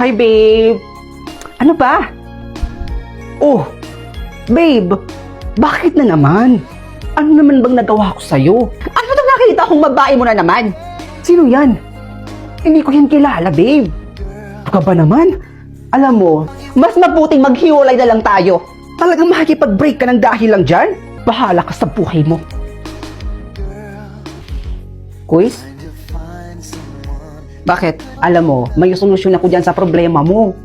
Hi, babe. Ano ba? Oh, babe. Bakit na naman? Ano naman bang nagawa ko sa'yo? Ano na nakita kong babae mo na naman? Sino yan? Hindi ko yan kilala, babe. Ano ka ba naman? Alam mo, mas mabuting maghiwalay na lang tayo. Talagang makikipag-break ka ng dahil lang dyan? Bahala ka sa buhay mo. Kuis? Bakit? Alam mo, may solusyon ako dyan sa problema mo.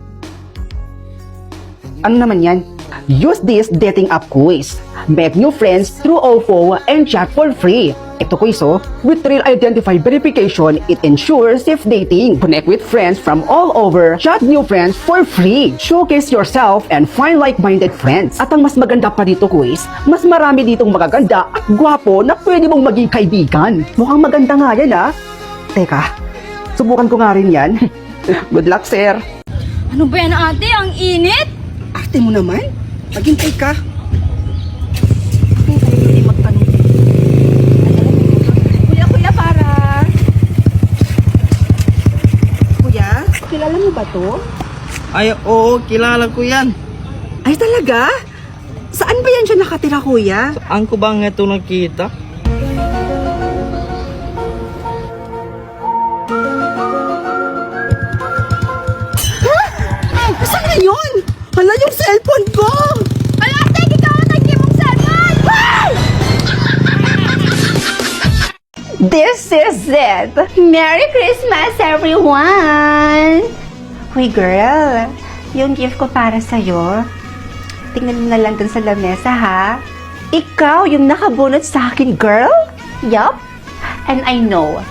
Ano naman yan? Use this dating app quiz. Make new friends through OFO and chat for free. Ito quiz with real identify verification, it ensures safe dating. Connect with friends from all over, chat new friends for free. Showcase yourself and find like-minded friends. At ang mas maganda pa dito quiz, mas marami ditong magaganda at gwapo na pwede mong maging kaibigan. Mukhang maganda nga yan Teka, subukan ko nga rin yan. Good luck, sir. Ano ba yan, ate? Ang init! Ate mo naman? Maghintay ka. Kuya, para. Kuya, kilala mo ba to? Ay, oo, kilala ko yan. Ay talaga? Saan ba yan siya nakatira, kuya? Saan ko ba nga ito nakita? Saan na yun? Hala yung cellphone ko! Ala, ate! Ikaw ang nag-give mong cellphone! This is it! Merry Christmas, everyone! Hoy, girl. Yung gift ko para sa'yo. Tingnan mo na lang dun sa lamesa, ha? Ikaw yung nakabunot sa akin, girl? Yup. And I know,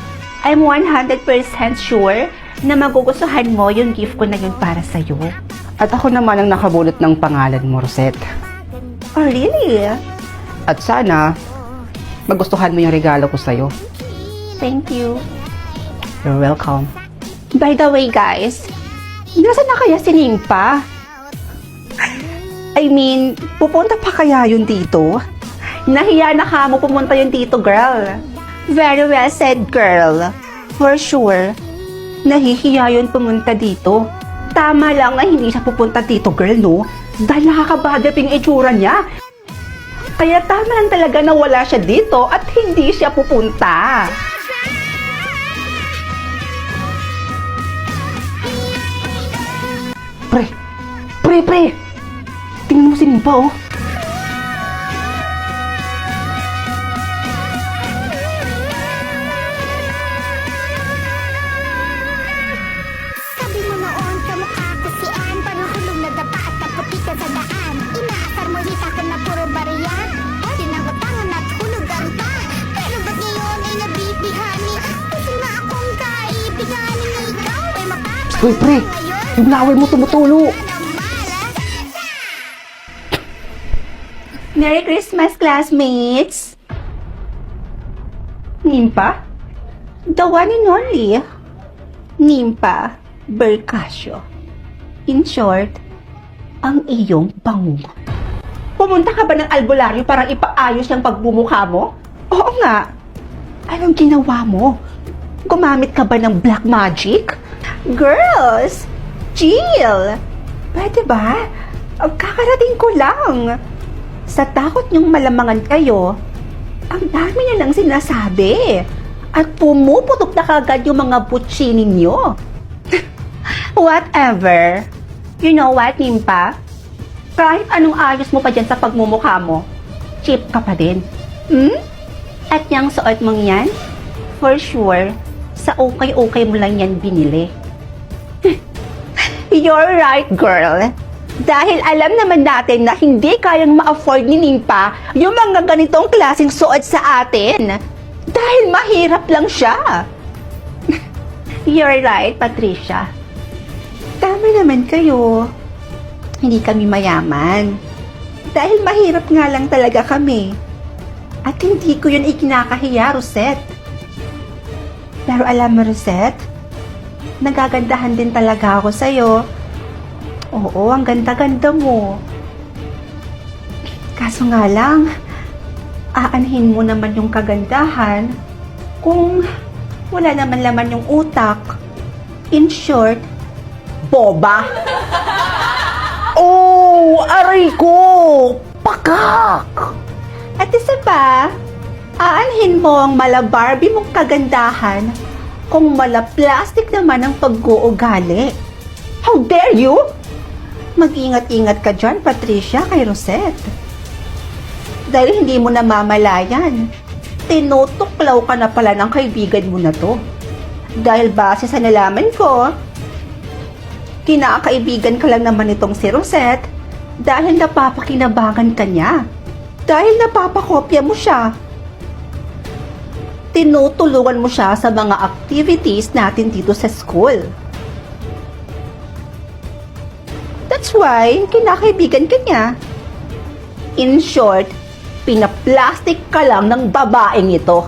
I'm 100% sure na magugustuhan mo yung gift ko na yun para sa'yo. At ako naman ang nakabulot ng pangalan mo, Rosette. Oh, really? At sana, magustuhan mo yung regalo ko sa'yo. Thank you. You're welcome. By the way, guys, nasaan na kaya si Nimpa? I mean, pupunta pa kaya yun dito? Nahiya na ka mo pumunta yun dito, girl. Very well said, girl. For sure, nahihiya yun pumunta dito. Tama lang na hindi siya pupunta dito, girl, no? Dahil nakakabagap yung itsura niya. Kaya tama lang talaga na wala siya dito at hindi siya pupunta. Pre! Tingnan mo si Nimpa, Sabi mo noon, kamukha ko si Ann. Panuhulog na dapa at naputi ka sa daan. Inaasar mo rin sa'kin na puro bariya. Tinangotangan at hulugan pa. Pero ba't ngayon ay nabibihani? Gusto na akong kaibiganin na ikaw ay mapapagod Uy, pre! Yung laway mo tumutulo! Merry Christmas, classmates! Nimpa? The one and only. Nimpa Bercasio. In short, ang iyong bango. Pumunta ka ba ng albularyo para ipaayos yung pagbumukha mo? Oo nga. Anong ginawa mo? Gumamit ka ba ng black magic? Girls, chill! Pwede ba? Kakarating ko lang. Sa takot niyong malamangan kayo, ang dami niyo nang sinasabi. At pumuputok na kagad yung mga butsi ninyo. Whatever. You know what, Nimpa? Kahit anong ayos mo pa dyan sa pagmumukha mo, cheap ka pa din. At yung suot mong yan, for sure, sa okay-okay mo lang yan binili. You're right, girl. Dahil alam naman natin na hindi kayang ma-afford ni Nimpa yung mga ganitong klaseng suot sa atin. Dahil mahirap lang siya. You're right, Patricia. Tama naman kayo. Hindi kami mayaman. Dahil mahirap nga lang talaga kami. At hindi ko yun ikinakahiya, Rosette. Pero alam mo, Rosette, nagagandahan din talaga ako sa'yo. Oo, ang ganda-ganda mo. Kaso nga lang, aanhin mo naman yung kagandahan kung wala naman laman yung utak. In short, boba. Oh, aray ko! Pakak! At isa pa, aanhin mo ang mala Barbie mong kagandahan kung mala plastic naman ang pag-uugali. How dare you? Mag-ingat-ingat ka dyan, Patricia, kay Rosette. Dahil hindi mo namamalayan, tinutuklaw ka na pala ng kaibigan mo na to. Dahil base sa nalaman ko, kinakaibigan ka lang naman itong si Rosette dahil napapakinabangan ka niya. Dahil napapakopya mo siya. Tinutulungan mo siya sa mga activities natin dito sa school. That's why, kinakaibigan ka niya. In short, pinaplastic ka lang ng babaeng ito.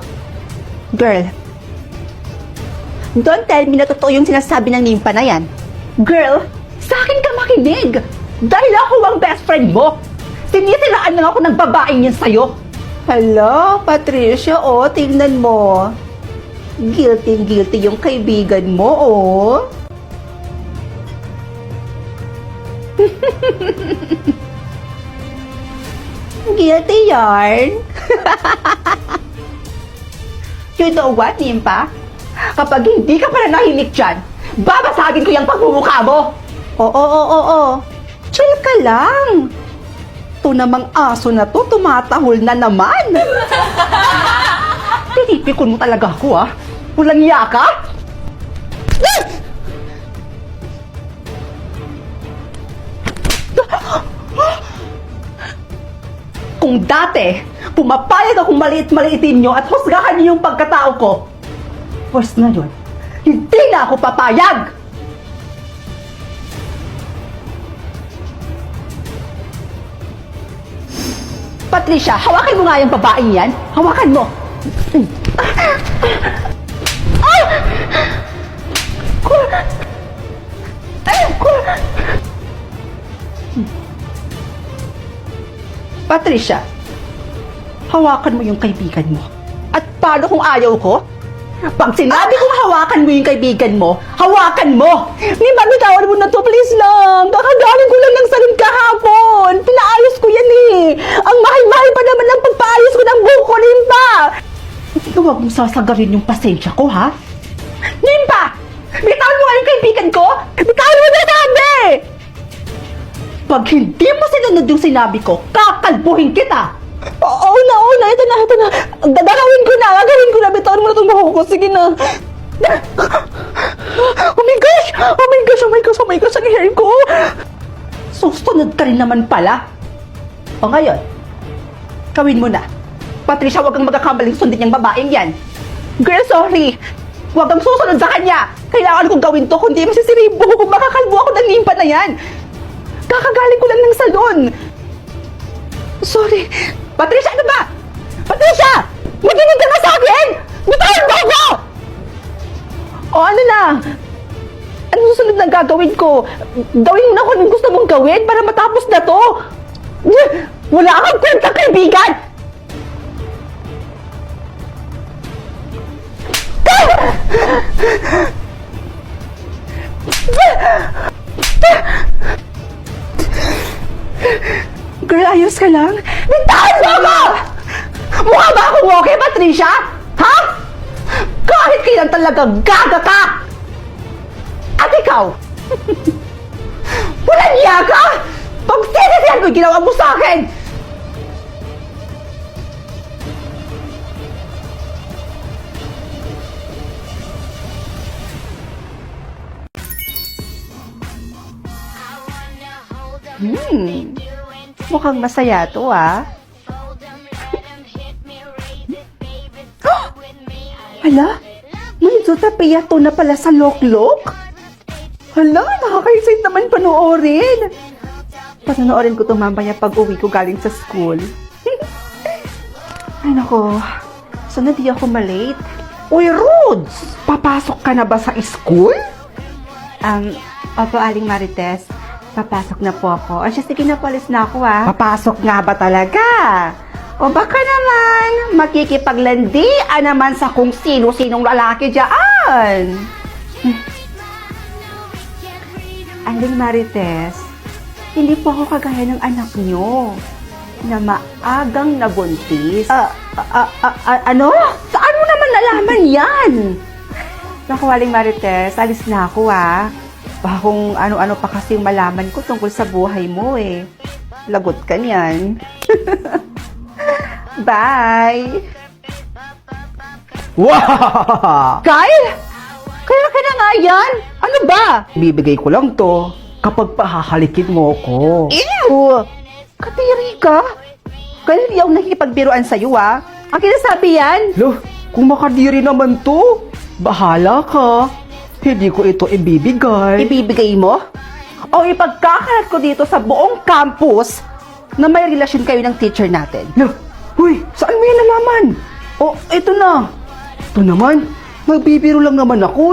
Girl, don't tell me na totoo yung sinasabi ng nimpa na yan. Girl, sa akin ka makinig. Dahil ako ang best friend mo. Sinisiraan lang ako ng babaeng yan sa'yo. Hello, Patricia, oh, tingnan mo. Guilty yung kaibigan mo, oh. Guilty yarn. You know what, Nimpa? Kapag hindi ka pala nahilik dyan, babasagin ko yung pagmumukha mo. Oo. Chill ka lang. Ito namang aso na to, tumatahol na naman. Tinipikon mo talaga ako, ah. Walang iya ka? Kung dati, pumapayag akong maliit-maliitin nyo at husgahan nyo yung pagkatao ko, first ngayon, hindi na ako papayag! Patricia, hawakan mo nga yung babaeng yan. Hawakan mo. Patricia, hawakan mo yung kaibigan mo. At paano kung ayaw ko? Pag sinabi kong hawakan mo yung kaibigan mo, hawakan mo! Nimpa, bitawan mo na to, please lang! Kakagaling ko lang ng salon kahapon! Pinaayos ko yan eh! Ang mahal-mahal pa naman ang pagpaayos ko ng buhok ko, Nimpa! Huwag mong sasagarin yung pasensya ko, ha? Nimpa! Bitawan mo nga yung kaibigan ko! Bitawan mo na sabi! Pag hindi mo sinunod yung sinabi ko, kakalbuhin kita! Oo na, ito na. Gagawin ko na, bitawan mo na itong buhok ko, sige na. Oh my gosh, ang hair ko! Susunod ka rin naman pala. O ngayon, gawin mo na. Patricia, huwag kang magkakamaling sundin yung babaeng yan. Girl, sorry. Huwag kang susunod sa kanya. Kailangan kong gawin to, kundi masisira yung buhok ko, makakalbo ako ng nimpa na yan. Kakagaling ko lang ng salon. Sorry. Patricia, ano ba? Patricia! Maginig ka na sa akin! Bitawan mo ako! O ano na? Ano susunod na gagawin ko? Gawin mo na kung anong gusto mong gawin para matapos na to. Wala kang kwenta, kaibigan! Girl, ayos ka lang? Bitawan mo ako! Mukha ba akong okay, Patricia? Ha? Kahit kailan talaga gaga ka! At ikaw? Walang iya ka! Pagsisisihan ko yung ginawa mo sa akin! Mukhang masaya to, ah. Hala, may Zootopia to na pala sa Loklok? Hala, nakaka-excite naman panoorin. Panoorin ko to mamaya pag uwi ko galing sa school. Ay nako, sana di ako malate. Uy, Rods! Papasok ka na ba sa school? Opo, Aling Marites. Papasok na po ako. O siya, sige na po, alis na ako, ah. Papasok nga ba talaga? O baka naman, makikipaglandian naman sa kung sino-sinong lalaki dyan. Aling Marites, hindi po ako kagaya ng anak nyo na maagang nabuntis. Ano? Saan mo naman nalaman yan? Naku, Aling Marites, alis na ako Baka kung ano-ano pa kasi yung malaman ko tungkol sa buhay mo Lagot ka niyan. Bye! Wow! Kyle? Kaya ka na nga yan? Ano ba? Bibigay ko lang to kapag pahahalikin mo ko. Ew! Katiri ka? Kaya hindi ako nakikipagbiruan sa'yo, Ang kinasabi yan? Lo, kung makadiri naman to, bahala ka. Hindi ko ito ibibigay. Ibibigay mo? O ipagkakalat ko dito sa buong campus na may relasyon kayo ng teacher natin? Lo, huy, saan mo yan nalaman? Oh, ito na. Ito naman, magbibiro lang naman ako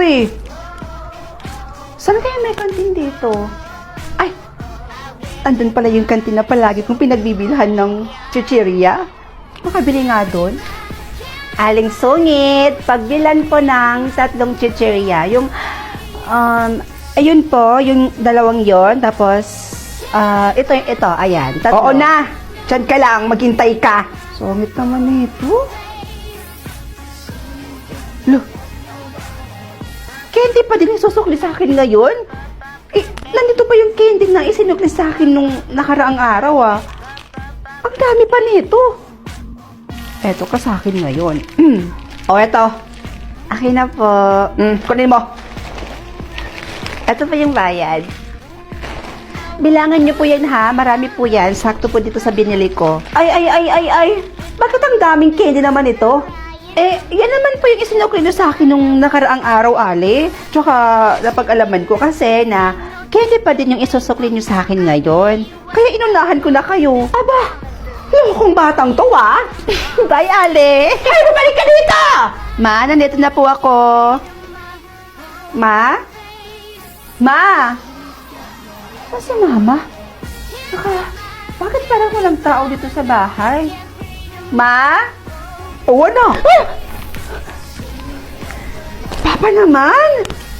Saan kaya may kantin dito? Ay, andun pala yung kantin na palagi kong pinagbibilhan ng chichirya. Makabili nga doon. Aling sungit, pagbilan po ng 3 chichirya. Yung, ayun po, yung 2 yon. Tapos, ito, ayan. 3. Oo na, dyan ka lang, maghintay ka. Sungit naman ito. Lo, candy pa din yung susukli sa akin ngayon? Nandito pa yung candy na isinukli sa akin nung nakaraang araw, Ang dami pa nito. Eto ka sa akin ngayon. O, eto. Akin na po. Kunin mo. Ito pa yung bayad. Bilangan niyo po yan marami po yan. Sakto po dito sa binili ko. Ay. Bakit ang daming candy naman ito? Yan naman po yung isinukli sa akin nung nakaraang araw, Ali. Tsaka napag-alaman ko kasi na candy pa din yung isusukli niyo sa akin ngayon. Kaya inunahan ko na kayo. Aba, lokong batang to, Bye, Ale. Kaya bumalik ka dito! Ma, nandito na po ako. Ma? Ma? Saan si Mama? Bakit parang walang tao dito sa bahay? Ma? Oo na. Papa naman!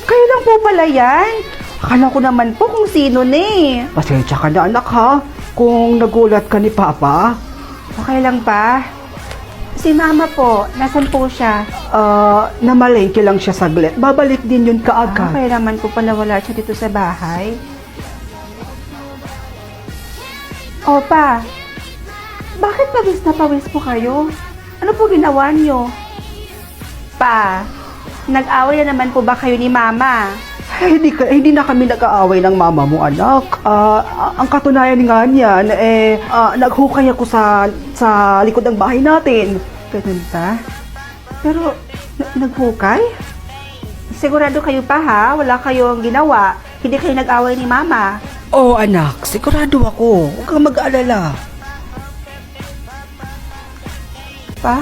Kayo lang po pala yan. Akala ko naman po kung sino Pasensya ka na anak ha, kung nagulat ka ni Papa. Okay lang ba? Si Mama po, nasan po siya? Namalengke lang siya saglit. Babalik din yun kaagad. Kaya naman po pala wala siya dito sa bahay. Opa, bakit pawis na pawis po kayo? Ano po ginawa niyo? Pa, nag-away na naman po ba kayo ni Mama? Hindi na kami nag-aaway ng mama mo, anak. Ang katunayan nga niyan, naghukay ako sa likod ng bahay natin. Ganun ba? Pero, naghukay? Sigurado kayo pa wala kayong ginawa. Hindi kayo nag-away ni Mama. Oo, anak. Sigurado ako. Huwag kang mag-alala. Pa,